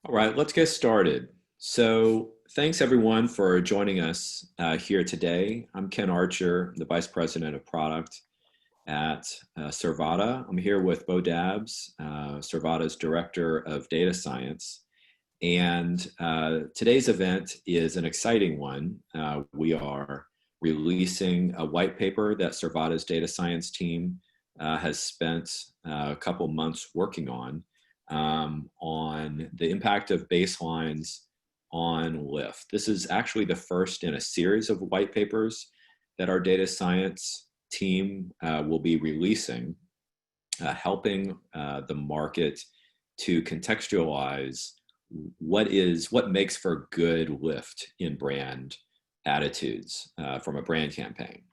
All right, let's get started. So, thanks everyone for joining us here today. I'm Ken Archer, the Vice President of Product at Survata. I'm here with Bo Dabbs, Survata's Director of Data Science. And today's event is an exciting one. We are releasing a white paper that Survata's data science team has spent a couple months working on the impact of baselines on lift. This is actually the first in a series of white papers that our data science team will be releasing, helping the market to contextualize what makes for good lift in brand attitudes from a brand campaign.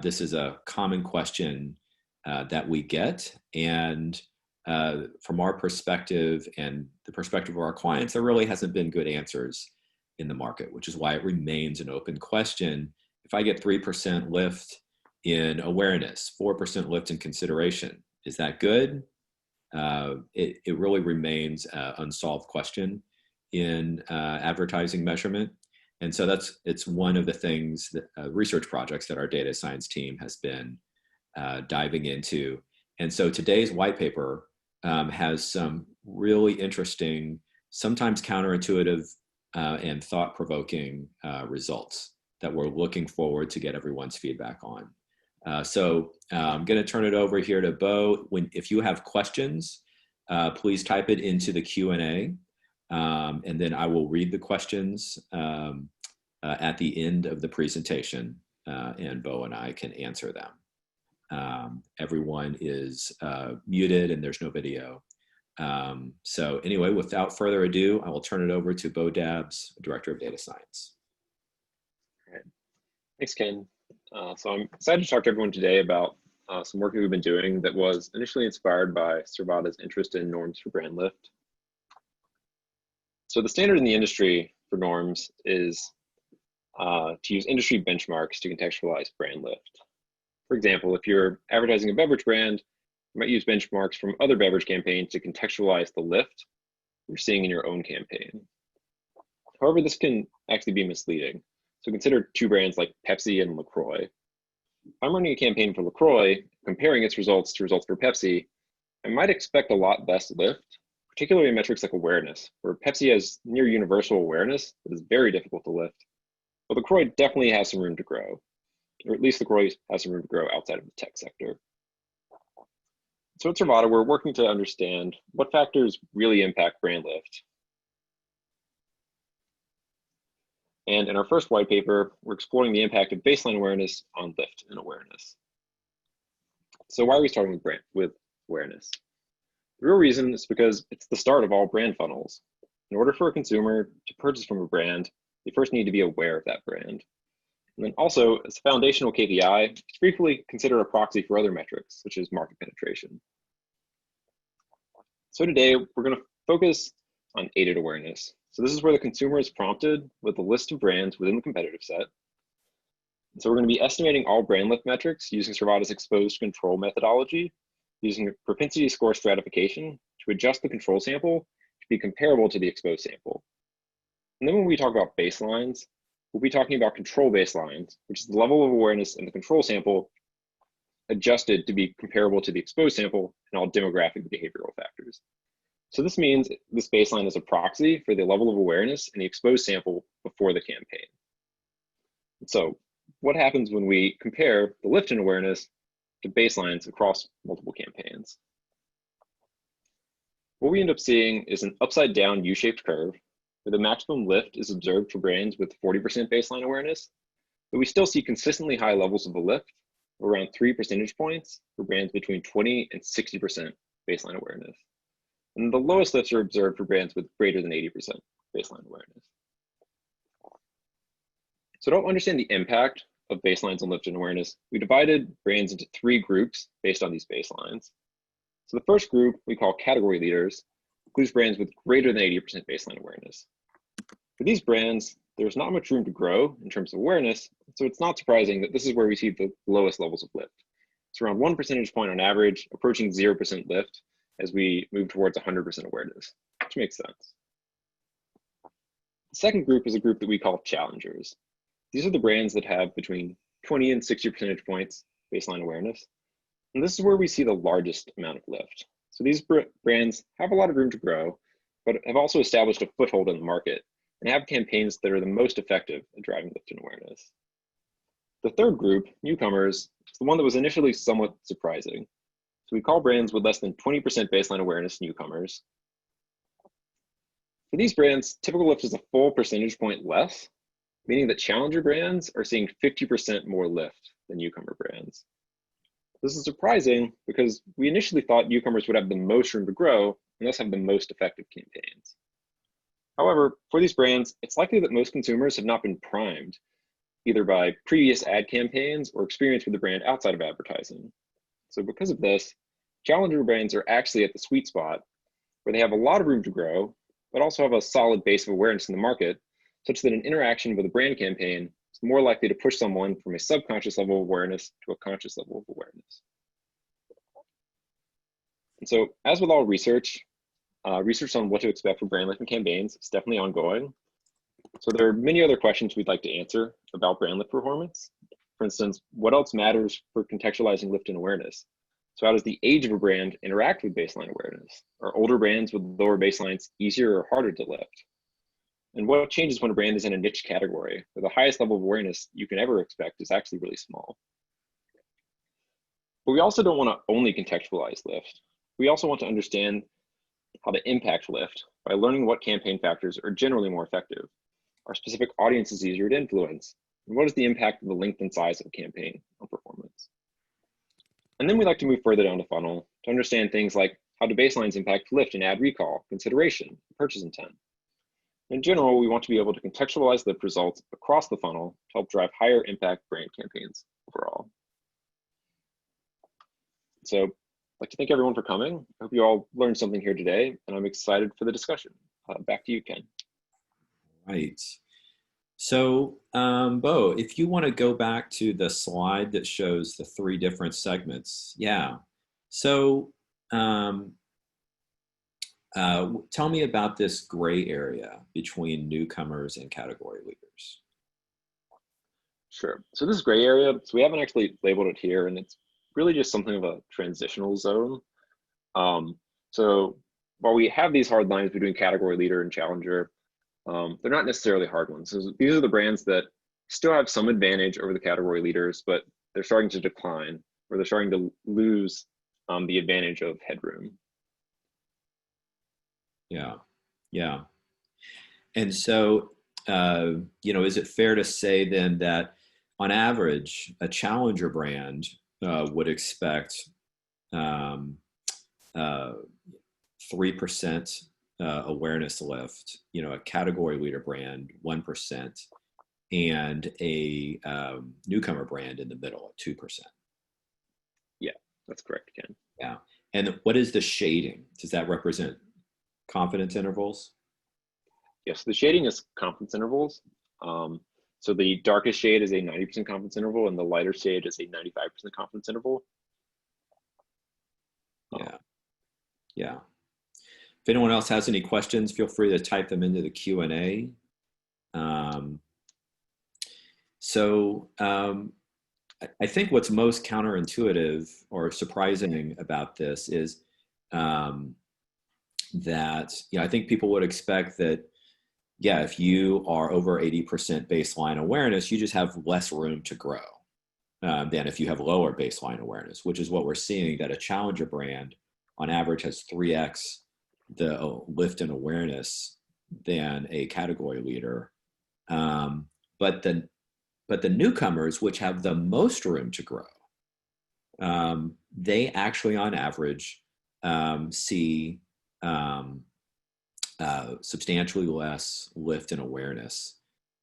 This is a common question that we get, and from our perspective and the perspective of our clients, there really hasn't been good answers in the market, which is why it remains an open question. If I get 3% lift in awareness, 4% lift in consideration, is that good? It really remains an unsolved question in advertising measurement. And so it's one of the things that research projects that our data science team has been diving into. And so today's white paper has some really interesting, sometimes counterintuitive and thought-provoking results that we're looking forward to get everyone's feedback on. So I'm going to turn it over here to Bo. If you have questions, please type it into the Q&A, and then I will read the questions at the end of the presentation, and Bo and I can answer them. Everyone is muted and there's no video. So anyway, without further ado, I will turn it over to Bo Dabbs, Director of Data Science. All right. Thanks, Ken. So I'm excited to talk to everyone today about some work that we've been doing that was initially inspired by Survata's interest in norms for brand lift. So the standard in the industry for norms is to use industry benchmarks to contextualize brand lift. For example, if you're advertising a beverage brand, you might use benchmarks from other beverage campaigns to contextualize the lift you're seeing in your own campaign. However, this can actually be misleading. So consider two brands like Pepsi and LaCroix. If I'm running a campaign for LaCroix, comparing its results to results for Pepsi, I might expect a lot less lift, particularly in metrics like awareness, where Pepsi has near universal awareness that is very difficult to lift. But LaCroix definitely has some room to grow, or at least LaCroix has some room to grow outside of the tech sector. So at Survata, we're working to understand what factors really impact brand lift. And in our first white paper, we're exploring the impact of baseline awareness on lift and awareness. So why are we starting with awareness? The real reason is because it's the start of all brand funnels. In order for a consumer to purchase from a brand, they first need to be aware of that brand. And then also, as a foundational KPI, it's briefly considered a proxy for other metrics, such as market penetration. So today, we're going to focus on aided awareness. So this is where the consumer is prompted with a list of brands within the competitive set. And so we're going to be estimating all brand lift metrics using Survata's exposed control methodology, using a propensity score stratification to adjust the control sample to be comparable to the exposed sample. And then when we talk about baselines, we'll be talking about control baselines, which is the level of awareness in the control sample adjusted to be comparable to the exposed sample and all demographic and behavioral factors. So this means this baseline is a proxy for the level of awareness in the exposed sample before the campaign. So what happens when we compare the lift in awareness to baselines across multiple campaigns? What we end up seeing is an upside down U-shaped curve where the maximum lift is observed for brands with 40% baseline awareness, but we still see consistently high levels of a lift, around 3 percentage points for brands between 20 and 60% baseline awareness. And the lowest lifts are observed for brands with greater than 80% baseline awareness. So to understand the impact of baselines on lift and awareness, we divided brands into 3 groups based on these baselines. So the first group we call category leaders, includes brands with greater than 80% baseline awareness. For these brands, there's not much room to grow in terms of awareness, so it's not surprising that this is where we see the lowest levels of lift. It's around 1 percentage point on average, approaching 0% lift as we move towards 100% awareness, which makes sense. The second group is a group that we call challengers. These are the brands that have between 20 and 60 percentage points baseline awareness. And this is where we see the largest amount of lift. So these brands have a lot of room to grow, but have also established a foothold in the market and have campaigns that are the most effective at driving lift and awareness. The third group, newcomers, is the one that was initially somewhat surprising. So we call brands with less than 20% baseline awareness newcomers. For these brands, typical lift is a full percentage point less, meaning that challenger brands are seeing 50% more lift than newcomer brands. This is surprising because we initially thought newcomers would have the most room to grow and thus have the most effective campaigns. However, for these brands, it's likely that most consumers have not been primed, either by previous ad campaigns or experience with the brand outside of advertising. So because of this, challenger brands are actually at the sweet spot where they have a lot of room to grow, but also have a solid base of awareness in the market, such that an interaction with a brand campaign is more likely to push someone from a subconscious level of awareness to a conscious level of awareness. And so, as with all research, research on what to expect for brand lift and campaigns is definitely ongoing. So there are many other questions we'd like to answer about brand lift performance. For instance, what else matters for contextualizing lift and awareness? So how does the age of a brand interact with baseline awareness? Are older brands with lower baselines easier or harder to lift? And what changes when a brand is in a niche category where the highest level of awareness you can ever expect is actually really small? But we also don't want to only contextualize lift. We also want to understand how to impact lift by learning what campaign factors are generally more effective. Are specific audiences easier to influence? And what is the impact of the length and size of a campaign on performance? And then we like to move further down the funnel to understand things like how do baselines impact lift and ad recall, consideration, purchase intent. In general, we want to be able to contextualize lift results across the funnel to help drive higher impact brand campaigns overall. So I'd like to thank everyone for coming. I hope you all learned something here today, and I'm excited for the discussion. Back to you, Ken. Right. So, Bo, if you want to go back to the slide that shows the 3 different segments, yeah. So, tell me about this gray area between newcomers and category leaders. Sure. So this gray area, so we haven't actually labeled it here, and it's really just something of a transitional zone. So while we have these hard lines between category leader and challenger, they're not necessarily hard ones. So these are the brands that still have some advantage over the category leaders, but they're starting to decline, or they're starting to lose the advantage of headroom. Yeah, yeah. And so, is it fair to say then that on average, a challenger brand would expect 3% awareness lift, a category leader brand, 1%, and a newcomer brand in the middle at 2%. Yeah, that's correct, Ken. Yeah. And what is the shading? Does that represent confidence intervals? Yes, the shading is confidence intervals. So the darkest shade is a 90% confidence interval, and the lighter shade is a 95% confidence interval. Yeah. Yeah. If anyone else has any questions, feel free to type them into the Q&A. I think what's most counterintuitive or surprising about this is that, I think people would expect that, yeah, if you are over 80% baseline awareness, you just have less room to grow than if you have lower baseline awareness, which is what we're seeing, that a challenger brand on average has 3x the lift in awareness than a category leader. But the newcomers, which have the most room to grow, they actually on average see substantially less lift in awareness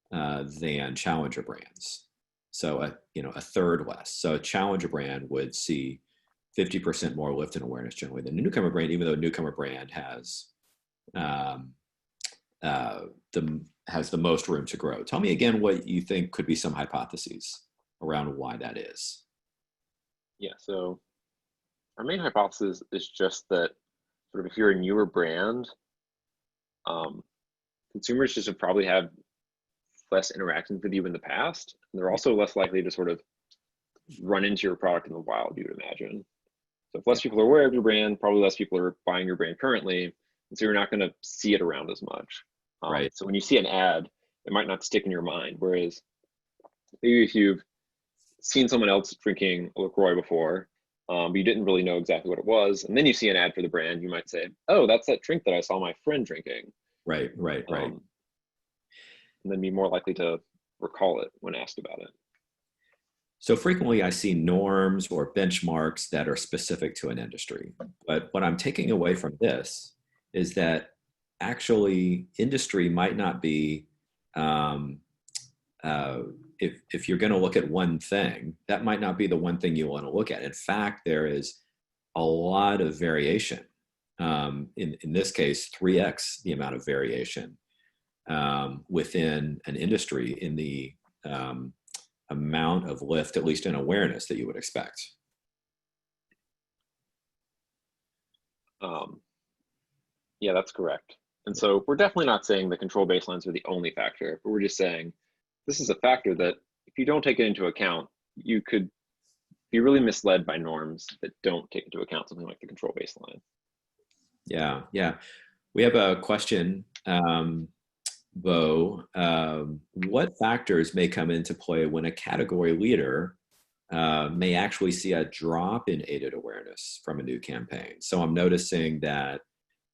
than challenger brands. So a third less. So a challenger brand would see 50% more lift in awareness generally than a newcomer brand, even though a newcomer brand has the most room to grow. Tell me again what you think could be some hypotheses around why that is. Yeah, so our main hypothesis is just that sort of if you're a newer brand, consumers just have probably had less interactions with you in the past. And they're also less likely to sort of run into your product in the wild, you would imagine. So if Yeah. less people are aware of your brand, probably less people are buying your brand currently. And so you're not going to see it around as much. Right. So when you see an ad, it might not stick in your mind. Whereas maybe if you've seen someone else drinking a LaCroix before, but you didn't really know exactly what it was, and then you see an ad for the brand, you might say, oh, that's that drink that I saw my friend drinking. Right. Right. Right. And then be more likely to recall it when asked about it. So frequently I see norms or benchmarks that are specific to an industry. But what I'm taking away from this is that actually industry might not be, um, if you're going to look at one thing, that might not be the one thing you want to look at. In fact, there is a lot of variation. In this case, 3x the amount of variation within an industry in the amount of lift, at least in awareness, that you would expect. Yeah, that's correct. And so we're definitely not saying the control baselines are the only factor, but we're just saying this is a factor that if you don't take it into account, you could be really misled by norms that don't take into account something like the control baseline. Yeah, yeah. We have a question, Bo. What factors may come into play when a category leader may actually see a drop in aided awareness from a new campaign? So I'm noticing that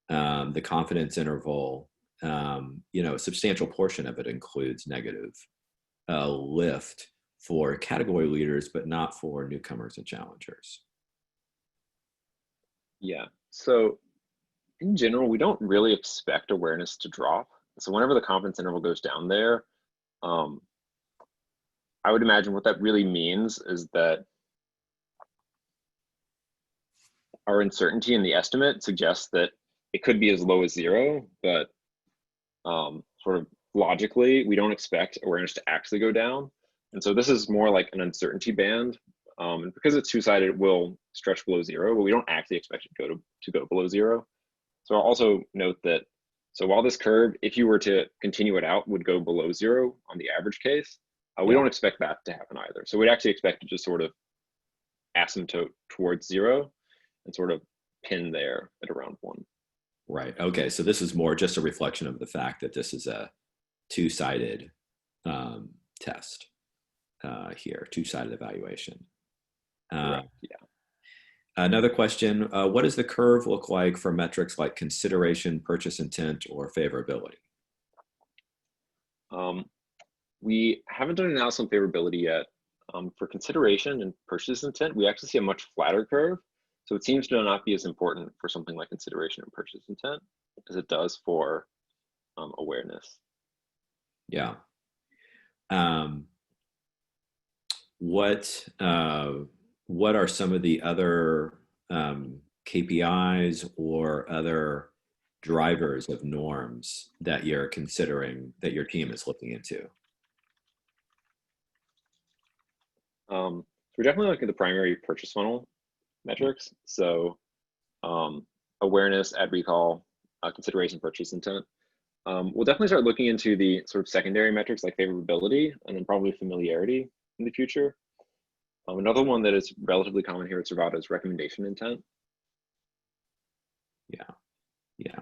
the confidence interval, a substantial portion of it includes negative lift for category leaders, but not for newcomers and challengers. Yeah. So in general, we don't really expect awareness to drop. So whenever the confidence interval goes down there, I would imagine what that really means is that our uncertainty in the estimate suggests that it could be as low as 0, but sort of logically, we don't expect awareness to actually go down. And so this is more like an uncertainty band. And because it's two-sided, it will stretch below 0, but we don't actually expect it to go below 0. So I'll also note that, so while this curve, if you were to continue it out, would go below 0 on the average case, we don't expect that to happen either. So we'd actually expect it to sort of asymptote towards 0 and sort of pin there at around 1. Right. Okay. So this is more just a reflection of the fact that this is a two-sided test here, two-sided evaluation. Correct. Yeah. Another question, what does the curve look like for metrics like consideration, purchase intent, or favorability? We haven't done an analysis on favorability yet. For consideration and purchase intent, we actually see a much flatter curve. So it seems to not be as important for something like consideration and purchase intent as it does for awareness. Yeah. What are some of the other KPIs or other drivers of norms that you're considering, that your team is looking into? We're definitely looking at the primary purchase funnel metrics. So awareness, ad recall, consideration, purchase intent. We'll definitely start looking into the sort of secondary metrics like favorability and then probably familiarity in the future. Another one that is relatively common here at Survata is recommendation intent. Yeah, yeah.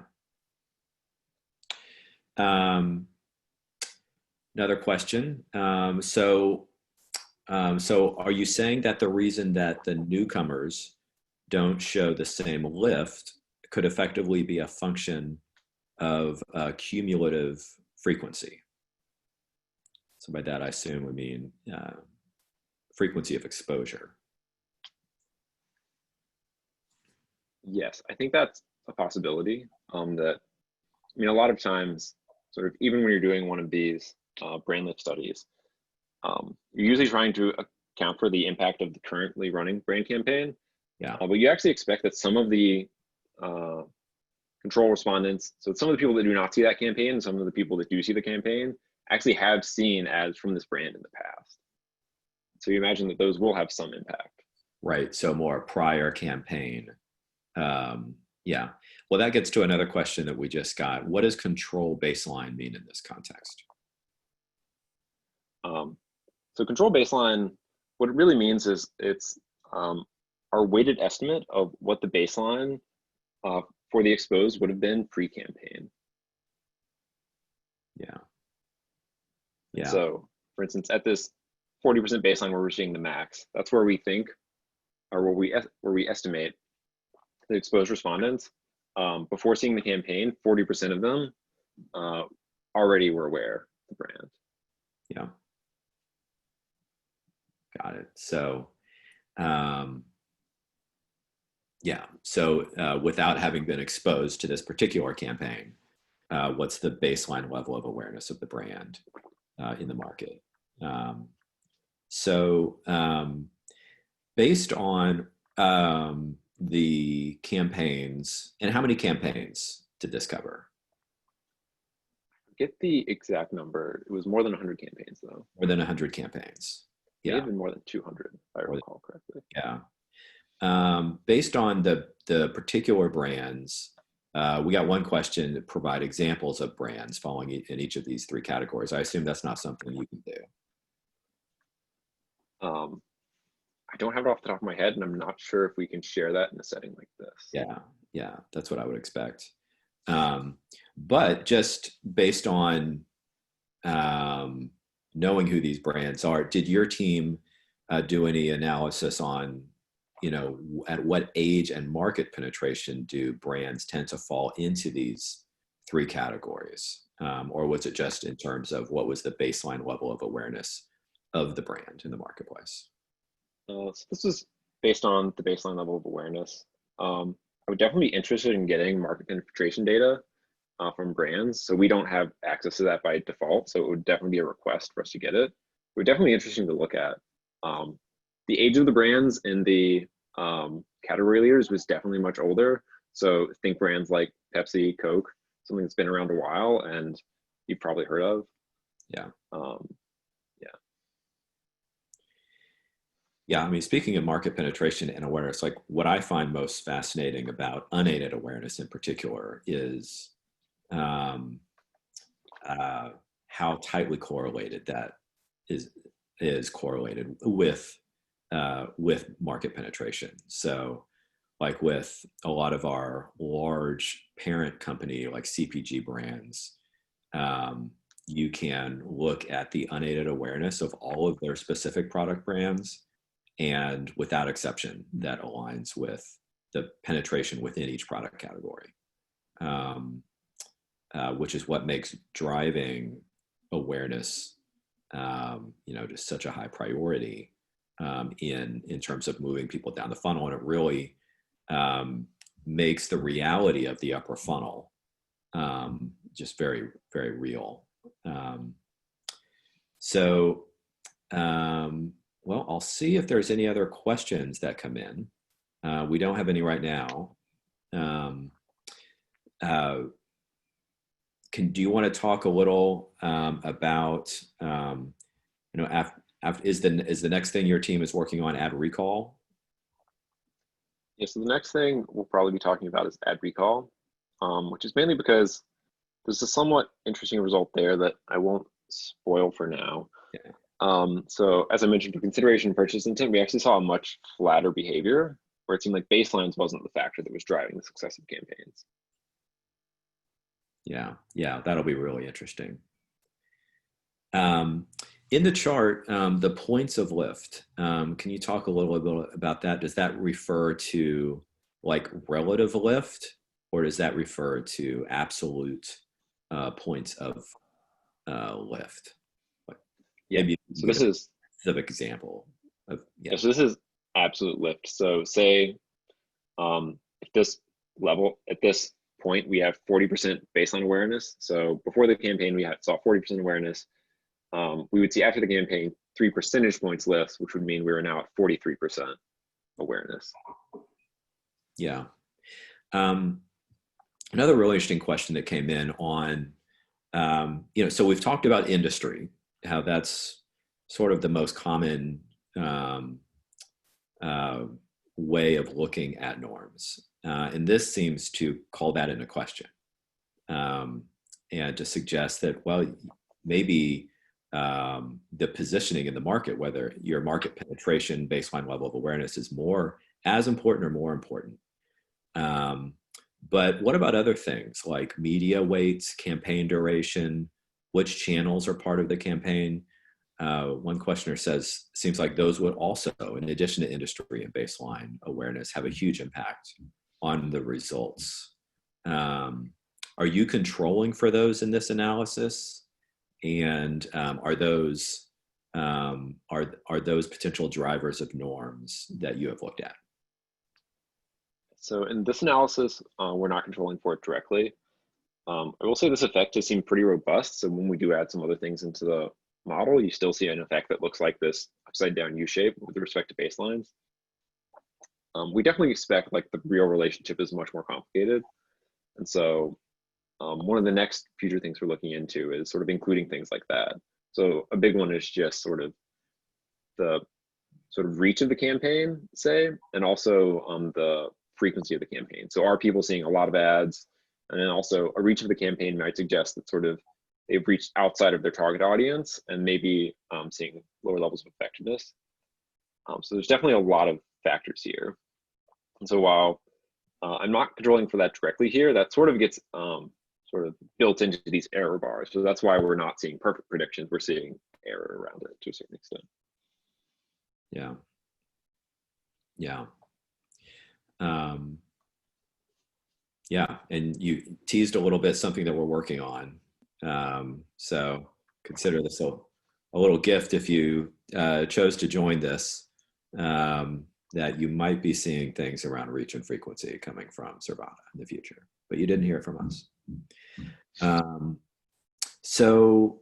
Another question. So are you saying that the reason that the newcomers don't show the same lift could effectively be a function of cumulative frequency? So by that, I assume we mean frequency of exposure. Yes, I think that's a possibility. That, I mean, a lot of times, sort of, even when you're doing one of these brand lift studies, you're usually trying to account for the impact of the currently running brand campaign. Yeah. But you actually expect that some of the control respondents, so some of the people that do not see that campaign, and some of the people that do see the campaign, actually have seen ads from this brand in the past. So you imagine that those will have some impact. Right. So more prior campaign. Yeah. Well, that gets to another question that we just got. What does control baseline mean in this context? So control baseline, what it really means is it's our weighted estimate of what the baseline for the exposed would have been pre-campaign. Yeah. Yeah. So for instance, at this 40% baseline where we're seeing the max, that's where we think, or where we estimate the exposed respondents, before seeing the campaign, 40% of them already were aware of the brand. Yeah. Got it. So, yeah. So without having been exposed to this particular campaign, what's the baseline level of awareness of the brand in the market? Based on the campaigns, and how many campaigns did this cover? Get the exact number. It was more than 100 campaigns, though. More than 100 campaigns. May Yeah. have been more than 200, if I recall correctly. Yeah. Based on the particular brands, we got one question to provide examples of brands falling in each of these three categories. I assume that's not something you can do. I don't have it off the top of my head, and I'm not sure if we can share that in a setting like this. Yeah, that's what I would expect. But just based on knowing who these brands are, did your team do any analysis on, at what age and market penetration do brands tend to fall into these three categories? Or was it just in terms of what was the baseline level of awareness of the brand in the marketplace? So this is based on the baseline level of awareness. I would definitely be interested in getting market penetration data from brands. So we don't have access to that by default. So it would definitely be a request for us to get it. It would definitely be interesting to look at. The age of the brands in the category leaders was definitely much older. So think brands like Pepsi, Coke, something that's been around a while and you've probably heard of. Yeah. Yeah. Yeah, I mean, speaking of market penetration and awareness, like what I find most fascinating about unaided awareness in particular is how tightly correlated that is correlated with market penetration. So, like with a lot of our large parent company, like CPG brands, you can look at the unaided awareness of all of their specific product brands, and without exception, that aligns with the penetration within each product category, which is what makes driving awareness, just such a high priority in terms of moving people down the funnel. And it really makes the reality of the upper funnel just very, very real. Well, I'll see if there's any other questions that come in. We don't have any right now. Do you want to talk a little about, is the next thing your team is working on ad recall? Yeah, so the next thing we'll probably be talking about is ad recall, which is mainly because there's a somewhat interesting result there that I won't spoil for now. Yeah. So as I mentioned, for consideration and purchase intent, we actually saw a much flatter behavior where it seemed like baselines wasn't the factor that was driving the success of campaigns. Yeah, that'll be really interesting. In the chart, the points of lift, can you talk a little bit about that? Does that refer to like relative lift, or does that refer to absolute points of lift? Yeah, maybe so this is a specific example of, yeah. So this is absolute lift. So say at this level, at this point, we have 40% baseline awareness. So before the campaign, we saw 40% awareness. We would see after the campaign 3 percentage points lift, which would mean we were now at 43% awareness. Yeah. Another really interesting question that came in on, so we've talked about industry, how that's sort of the most common way of looking at norms. And this seems to call that into question, and to suggest that, well, maybe the positioning in the market, whether your market penetration baseline level of awareness is more as important or more important. But what about other things like media weights, campaign duration, which channels are part of the campaign? One questioner says, seems like those would also, in addition to industry and baseline awareness, have a huge impact on the results. Are you controlling for those in this analysis? And are those potential drivers of norms that you have looked at? So in this analysis, we're not controlling for it directly. I will say this effect has seemed pretty robust. So when we do add some other things into the model, you still see an effect that looks like this upside down U shape with respect to baselines. We definitely expect like the real relationship is much more complicated. And so one of the next future things we're looking into is sort of including things like that. So a big one is just sort of the reach of the campaign, say, and also the frequency of the campaign. So are people seeing a lot of ads? And then also a reach of the campaign might suggest that sort of they've reached outside of their target audience and maybe seeing lower levels of effectiveness. So there's definitely a lot of factors here. And so while I'm not controlling for that directly here, that sort of gets sort of built into these error bars. So that's why we're not seeing perfect predictions. We're seeing error around it to a certain extent. Yeah. Yeah. Yeah, and you teased a little bit something that we're working on. So consider this a little gift if you chose to join this, that you might be seeing things around reach and frequency coming from Survata in the future, but you didn't hear it from us. So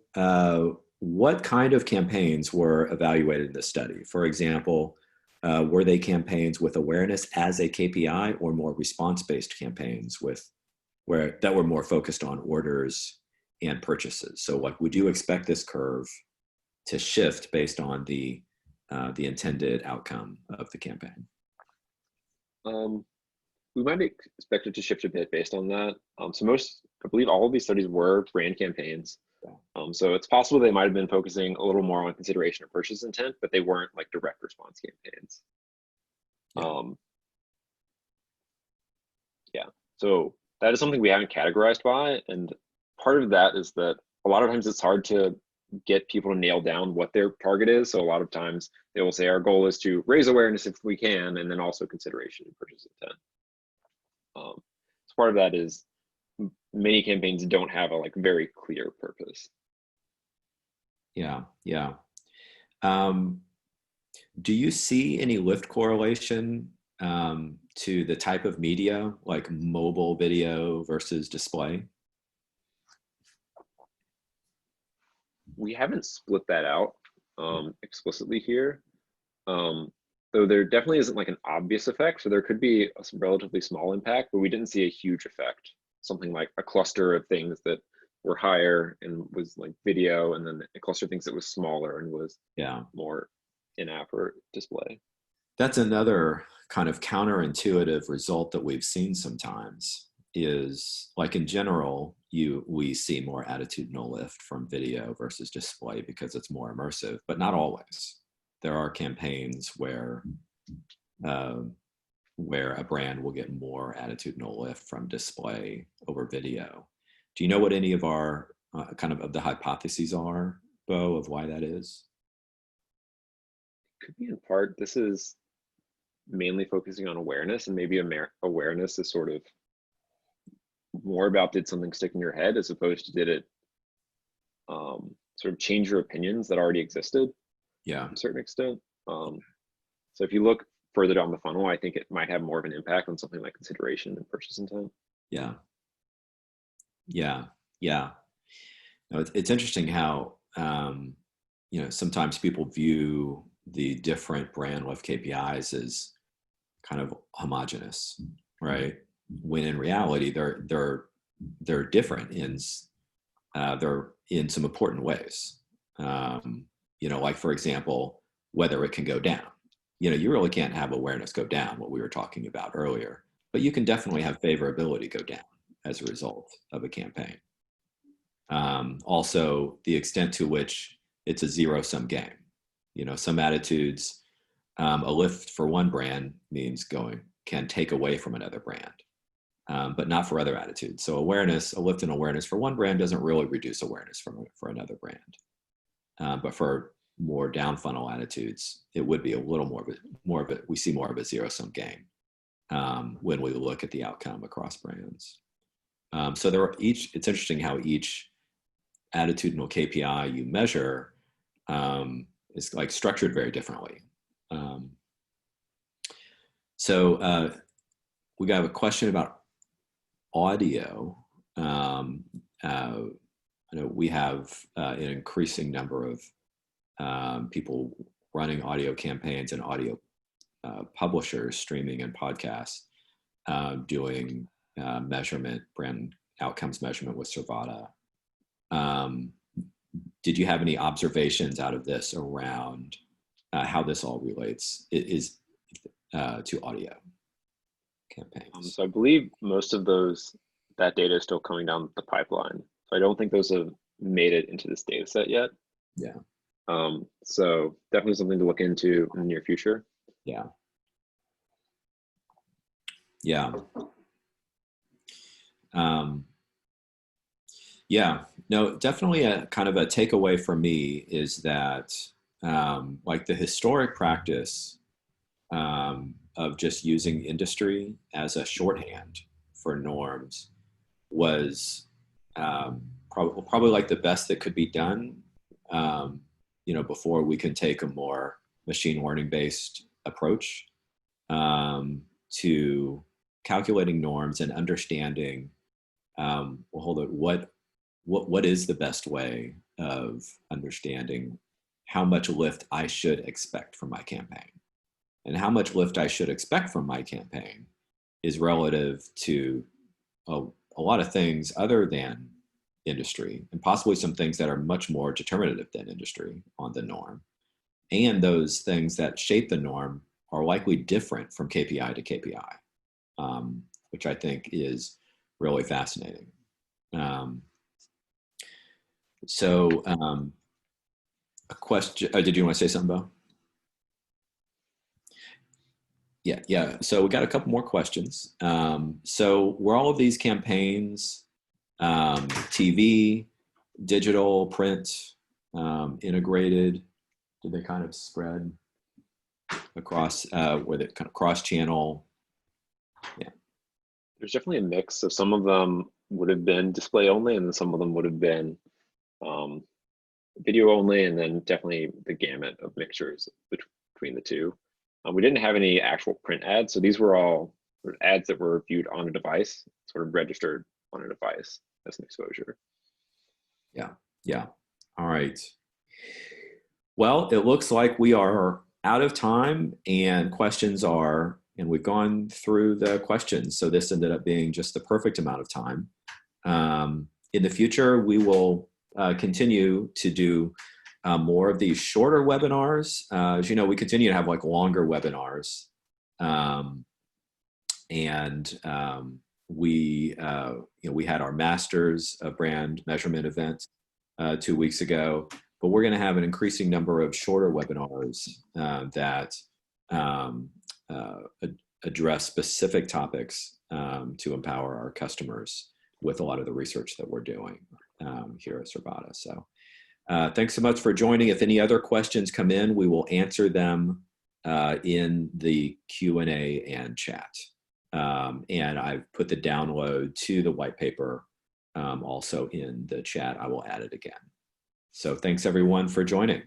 what kind of campaigns were evaluated in this study? For example, were they campaigns with awareness as a KPI or more response-based campaigns that were more focused on orders and purchases? So like, would you expect this curve to shift based on the intended outcome of the campaign? We might expect it to shift a bit based on that. So I believe all of these studies were brand campaigns. So it's possible they might have been focusing a little more on consideration or purchase intent, but they weren't like direct response campaigns. Yeah, so that is something we haven't categorized by. And part of that is that a lot of times it's hard to get people to nail down what their target is. So a lot of times they will say our goal is to raise awareness if we can, and then also consideration and purchase intent. So part of that is many campaigns don't have a like very clear purpose. Yeah, yeah. Do you see any lift correlation to the type of media, like mobile video versus display? We haven't split that out explicitly here, though there definitely isn't like an obvious effect. So there could be a relatively small impact, but we didn't see a huge effect. Something like a cluster of things that were higher and was like video, and then a cluster of things that was smaller and was more in-app or display. That's another kind of counterintuitive result that we've seen sometimes, is like in general, we see more attitudinal lift from video versus display because it's more immersive, but not always. There are campaigns where a brand will get more attitudinal lift from display over video. Do you know what any of our kind of the hypotheses are, Bo, of why that is? Could be in part, this is mainly focusing on awareness, and maybe awareness is sort of more about did something stick in your head as opposed to did it sort of change your opinions that already existed to a certain extent. So if you look further down the funnel, I think it might have more of an impact on something like consideration and purchase intent. Yeah. No, it's interesting how sometimes people view the different brand lift KPIs as kind of homogenous, right? When in reality they're different in some important ways. Like for example, whether it can go down. you really can't have awareness go down, what we were talking about earlier, but you can definitely have favorability go down as a result of a campaign. Also, the extent to which it's a zero-sum game. Some attitudes, a lift for one brand means can take away from another brand, but not for other attitudes. So a lift in awareness for one brand doesn't really reduce awareness for another brand. But for more down funnel attitudes, it would be a little we see more of a zero-sum game when we look at the outcome across brands. So it's interesting how each attitudinal KPI you measure is like structured very differently. So we got a question about audio. I know we have an increasing number of people running audio campaigns and audio publishers, streaming and podcasts, doing brand outcomes measurement with Survata. Did you have any observations out of this around how this all relates to audio campaigns? So I believe most of that data is still coming down the pipeline. So I don't think those have made it into this data set yet. Yeah. So definitely something to look into in the near future. Yeah. Yeah. Yeah. No, definitely a kind of a takeaway for me is that like the historic practice of just using industry as a shorthand for norms was probably like the best that could be done, before we can take a more machine learning based approach to calculating norms and understanding, what is the best way of understanding how much lift I should expect from my campaign. And how much lift I should expect from my campaign is relative to a lot of things other than industry, and possibly some things that are much more determinative than industry on the norm. And those things that shape the norm are likely different from KPI to KPI, which I think is really fascinating. A question, did you want to say something, Bo? Yeah. So we got a couple more questions. So were all of these campaigns TV, digital, print, integrated? Did they kind of spread across, were they kind of cross-channel? Yeah. There's definitely a mix. So some of them would have been display only, and then some of them would have been video only, and then definitely the gamut of mixtures between the two. We didn't have any actual print ads, so these were all sort of ads that were viewed on a device, sort of registered on a device as an exposure. Yeah. All right. Well, it looks like we are out of time, and we've gone through the questions, so this ended up being just the perfect amount of time. In the future, we will continue to do more of these shorter webinars. As you know, we continue to have like longer webinars. We had our Masters of Brand Measurement event 2 weeks ago, but we're going to have an increasing number of shorter webinars that address specific topics to empower our customers with a lot of the research that we're doing here at Survata. So thanks so much for joining. If any other questions come in, we will answer them in the Q&A and chat. And I've put the download to the white paper also in the chat. I will add it again. So thanks everyone for joining.